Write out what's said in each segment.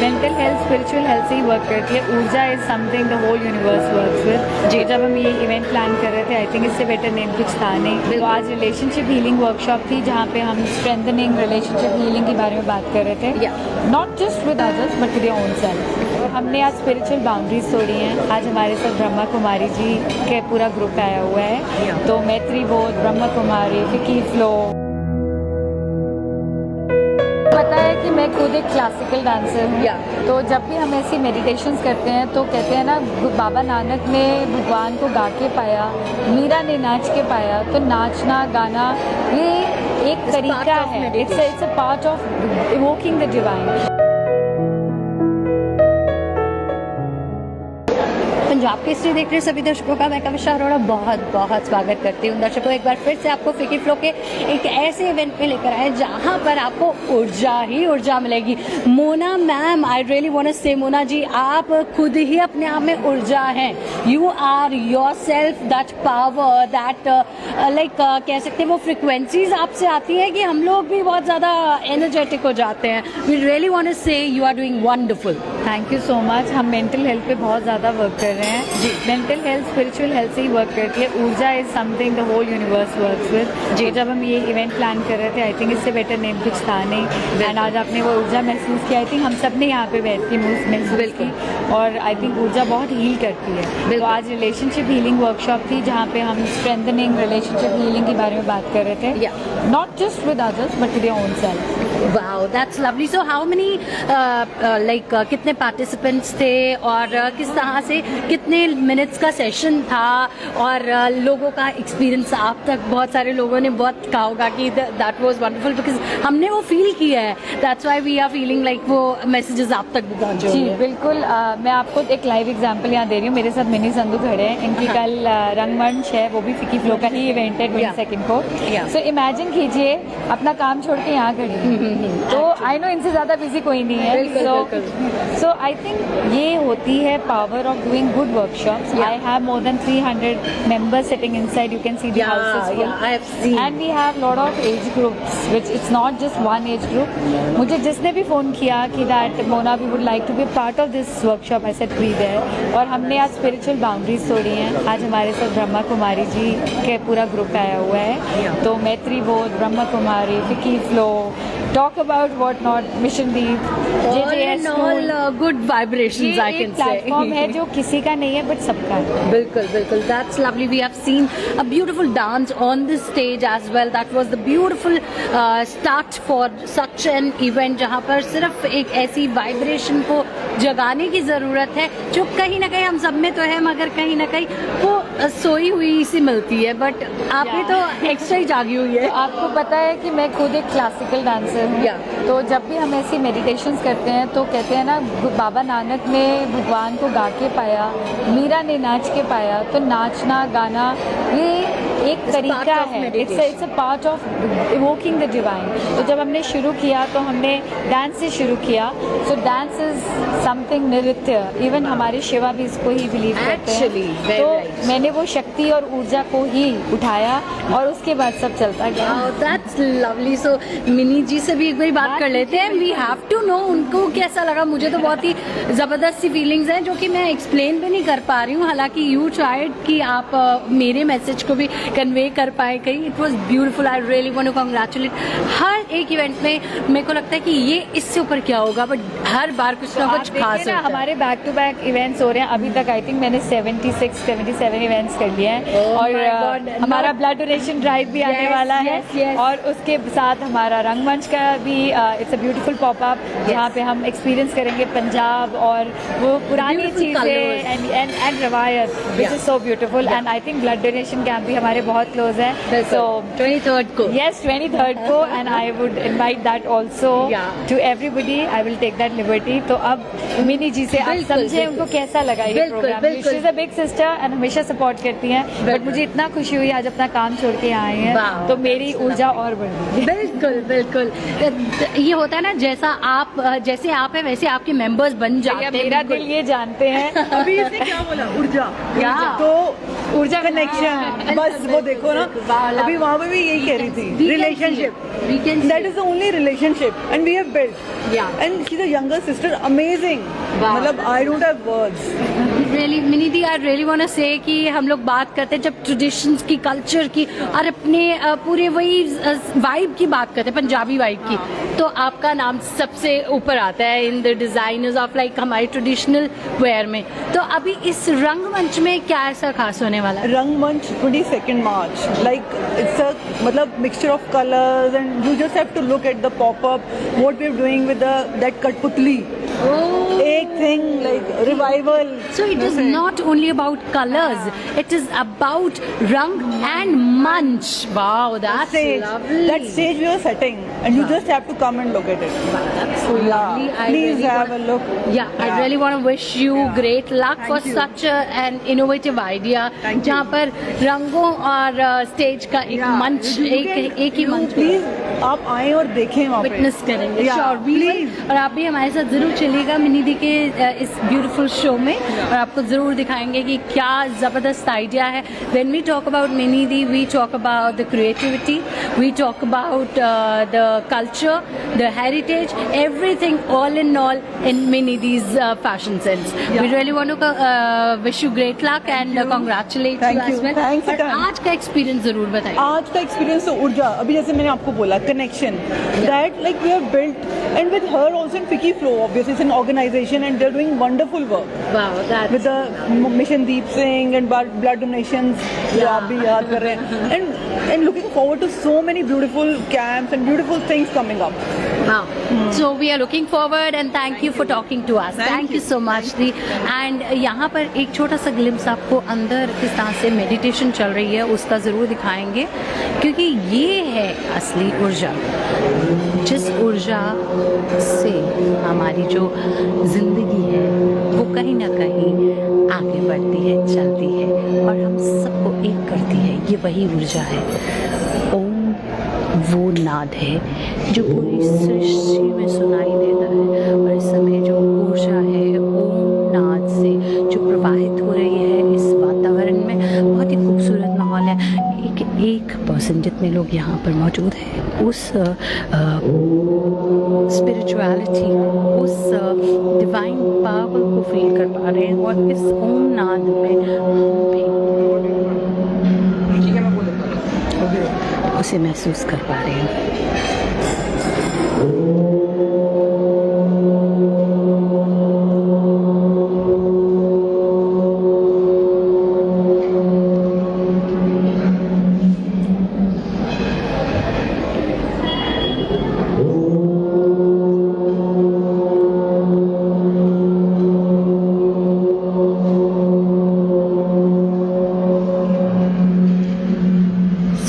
Mental health spiritual health से ही work करती है। Urja is something the whole universe works with. जी, जब हम ये इवेंट प्लान कर रहे थे, आई थिंक इससे बेटर नेम कुछ था नहीं। तो आज रिलेशनशिप हीलिंग वर्कशॉप थी, जहाँ पे हम स्ट्रेंथनिंग रिलेशनशिप हीलिंग के बारे में बात कर रहे थे, not just with others but with your own self. हमने आज स्पिरिचुअल बाउंड्रीज तोड़ी हैं। आज हमारे साथ ब्रह्मा कुमारी जी के पूरा ग्रुप आया हुआ है, तो मैत्री बोध, ब्रह्मा कुमारी, विकी फ्लो। पता है कि मैं खुद एक क्लासिकल डांसर हूँ, तो जब भी हम ऐसी मेडिटेशंस करते हैं तो कहते हैं ना, बाबा नानक ने भगवान को गा के पाया, मीरा ने नाच के पाया। तो नाचना गाना ये एक तरीका है, it's a part of evoking the divine. Punjab Kesari देख रहे सभी दर्शकों का मैं कविशा अरोड़ा बहुत बहुत स्वागत करती हूँ। दर्शकों, एक बार फिर से आपको फिकी फ्लो के एक ऐसे इवेंट पे लेकर आए जहाँ पर आपको ऊर्जा ही ऊर्जा मिलेगी। Mona ma'am, I really want to say, Mona जी, आप खुद ही अपने आप में ऊर्जा हैं। You are your self that power, that like कह सकते हैं वो फ्रिक्वेंसीज आपसे आती हैं कि हम लोग भी बहुत ज़्यादा एनर्जेटिक हो जाते हैं। We really want to say you are doing wonderful. Thank you so much. हम मेंटल हेल्थ पे बहुत ज़्यादा वर्क कर रहे हैं। मेंटल हेल्थ स्पिरिचुअल हेल्थ से ही वर्क करती है। Urja is something the whole universe works with. जी, जब हम ये इवेंट प्लान कर रहे थे, आई थिंक इससे बेटर नेम कुछ था नहीं। एंड आज आपने वो ऊर्जा महसूस किया। आई थिंक हम सब ने यहाँ पे बैठ के महसूस की, और आई थिंक ऊर्जा बहुत हील करती है। तो आज रिलेशनशिप हीलिंग वर्कशॉप थी, जहाँ पे हम स्ट्रेंथनिंग रिलेशनशिप हीलिंग के बारे में बात कर रहे थे, not just with others but with your own self. Wow, that's lovely. So how many like कितने पार्टिसिपेंट्स थे और किस तरह से, कितने मिनट्स का सेशन था, और लोगों का एक्सपीरियंस आप तक, बहुत सारे लोगों ने बहुत कहा होगा कि दैट वाज वंडरफुल, बिकॉज हमने वो फील किया है। That's why we are feeling like वो मैसेजेस आप तक भी पहुंचे। जी बिल्कुल। मैं आपको एक लाइव एग्जांपल यहाँ दे रही हूँ। मेरे साथ मिनी संधू खड़े हैं। इनकी कल रंगमंच है, वो भी फिकी फ्लो का ही इवेंट है 22 को। सो इमेजिन कीजिए, अपना काम छोड़ के यहाँ खड़ी। तो आई नो इनसे ज़्यादा बिजी कोई नहीं है। सो आई थिंक ये होती है power of doing good workshops. I have more than 300 members sitting inside. You can see the house is full. I have seen. And we have lot of age groups, which it's not just one age group. मुझे जिसने भी phone किया कि that Mona we would like to be part of this workshop, I said be there. और हमने आज spiritual boundaries तोड़ी हैं। आज हमारे साथ ब्रह्मा कुमारी जी के पूरा ग्रुप आया हुआ है, तो मैत्री बोध, ब्रह्मा कुमारी, विकी FLO, talk about what not, mission Deep, good vibrations I can say. Platform है जो किसी का नहीं है बट सबका है। बिल्कुल बिल्कुल, that's lovely. We have seen a beautiful dance on this stage as well. That was the beautiful start for such an event, जहाँ पर सिर्फ एक ऐसी वाइब्रेशन को जगाने की ज़रूरत है जो कहीं ना कहीं हम सब में तो है, मगर कहीं ना कहीं वो सोई हुई सी मिलती है। बट आप में तो एक्स्ट्रा ही जागी हुई है। आपको पता है कि मैं खुद एक क्लासिकल डांसर हूँ, तो जब भी हम ऐसी मेडिटेशंस करते हैं तो कहते हैं ना, बाबा नानक ने भगवान को गा के पाया, मीरा ने नाच के पाया। तो नाचना गाना ये एक तरीका है, it's a part of evoking the divine. तो जब हमने शुरू किया तो हमने डांस से शुरू किया। सो डांस इज समथिंग, नृत्य, इवन हमारे शिवा भी इसको ही बिलीव करते हैं। तो मैंने वो शक्ति और ऊर्जा को ही उठाया और उसके बाद सब चलता गया। That's lovely. सो मिनी जी से भी एक बार बात कर लेते हैं। वी हैव टू नो उनको कैसा लगा। मुझे तो बहुत ही ज़बरदस्त सी फीलिंग्स हैं जो कि मैं एक्सप्लेन भी नहीं कर पा रही हूँ। हालांकि यू ट्राइड कि आप मेरे मैसेज को भी कन्वे कर पाए कहीं। It was beautiful. I really want to congratulate. हर एक इवेंट में मेरे को लगता है कि ये इससे ऊपर क्या होगा, बट हर बार कुछ ना कुछ खास होता है। हमारे बैक टू बैक इवेंट्स हो रहे हैं अभी तक। आई थिंक मैंने 77 इवेंट्स कर लिए हैं, और हमारा ब्लड डोनेशन ड्राइव भी आने वाला है। और उसके साथ हमारा रंगमंच का भी इट्स अ ब्यूटीफुल पॉपअप, जहाँ पे हम एक्सपीरियंस करेंगे पंजाब और वो पुरानी चीज़ें एंड रवायत, which is so beautiful. And I think blood donation camp भी हमारे बहुत क्लोज है। सो 23rd को, यस 23rd को, and I would invite that also to everybody. I will take that liberty. तो अब मिनी जी से आप समझे उनको कैसा लगा ये programme. She is a big sister and हमेशा सपोर्ट करती हैं, बट मुझे इतना खुशी हुई आज अपना काम छोड़ के आए हैं, तो मेरी ऊर्जा और बढ़ गई। बिल्कुल बिल्कुल। ये होता है ना, जैसे आप है वैसे आपके मेंबर्स बन जाते हैं। मेरा दिल ये जानते हैं। अभी इसने क्या बोला, ऊर्जा। तो ऊर्जा कनेक्शन, बस वो देखो ना, अभी वहाँ पे भी यही कह रही थी, relationship, that is the only relationship and we have built, and she's a younger sister, amazing, मतलब I don't have words. Really Minidi, I really want to say कि हम लोग बात करते हैं जब ट्रेडिशंस की, कल्चर की और अपने पूरे वही वाइब की बात करते हैं, पंजाबी वाइब की, तो आपका नाम सबसे ऊपर आता है in the designers of like हमारे ट्रेडिशनल वेयर में। तो अभी इस रंगमंच में क्या ऐसा खास होने वाला है? रंगमंच 22nd March, like it's a मतलब mixture of colors and you just have to look at the pop-up, what we're doing with that Katputli. एक thing like revival. So it is not only about colors, it is about rang and manch. Wow, that's lovely. That stage we are setting and you just have to come and look at it. That's so lovely. I Please really have a look. I really want to wish you great luck for such an innovative idea. जहाँ पर रंगों और stage का एक मंच, एक ही मंच please आप आए और देखें वहाँ पे, विटनेस करेंगे। Sure, please. और आप भी हमारे साथ जरूर चलिएगा मिनी दी के इस ब्यूटीफुल शो में, और आपको जरूर दिखाएंगे कि क्या जबरदस्त आइडिया है। When we talk about Mini di, we talk about the creativity, we talk about the culture, the heritage, everything all in all in Mini दीज fashion sense. We really want to wish you great luck and congratulate you as well. और आज का experience जरूर बताइए। आज का experience तो ऊर्जा, अभी जैसे मैंने आपको बोला, connection, that like we have built, and with her also in FICCI FLO, obviously it's an organization and they are doing wonderful work. Wow, that's with the Mission Deep Singh and blood donations, जो आप भी याद कर रहे हैं, and looking forward to so many beautiful camps and beautiful things coming up. Wow. So we are looking forward and thank you for talking to us. Thank you so much the. And यहाँ पर एक छोटा सा glimpse आपको अंदर किस तरह से मेडिटेशन चल रही है उसका ज़रूर दिखाएंगे, क्योंकि ये है असली ऊर्जा, जिस ऊर्जा से हमारी जो ज़िंदगी है वो कहीं ना कहीं आगे बढ़ती है, चलती है और हम सबको एक करती है। ये वही ऊर्जा है। ओम वो नाद है जो पूरी सृष्टि में सुनाई देता है, और इस समय जो ऊर्जा है ओम नाद से जो प्रवाहित हो रही है इस वातावरण में, बहुत ही खूबसूरत माहौल है। एक पर्सन जितने लोग यहाँ पर मौजूद हैं उस स्पिरिचुअलिटी, उस डिवाइन पावर को फील कर पा रहे हैं, और इस ओम नाद में उसे महसूस कर पा रहे हैं।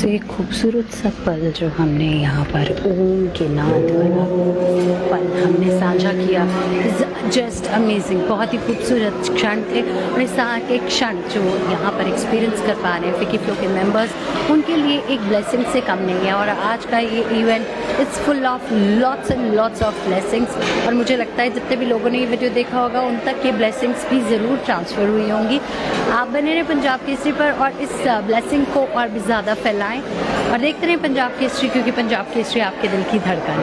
एक खूबसूरत सा पल जो हमने यहाँ पर ओम के नाद वाला पल हमने साझा किया, जस्ट अमेजिंग, बहुत ही खूबसूरत क्षण थे। और इस तरह के क्षण जो यहाँ पर एक्सपीरियंस कर पा रहे हैं फिकी फ्लो के मेंबर्स, उनके लिए एक ब्लेसिंग से कम नहीं है। और आज का ये event it's full of lots and lots of blessings, और मुझे लगता है जितने भी लोगों ने ये वीडियो देखा होगा उन तक ये ब्लेसिंग्स भी ज़रूर ट्रांसफ़र हुई होंगी। आप बने रहें पंजाब केसरी पर और इस ब्लेसिंग को और भी ज़्यादा फैलाएं, और देखते रहें पंजाब केसरी, क्योंकि पंजाब केसरी आपके दिल की धड़कन।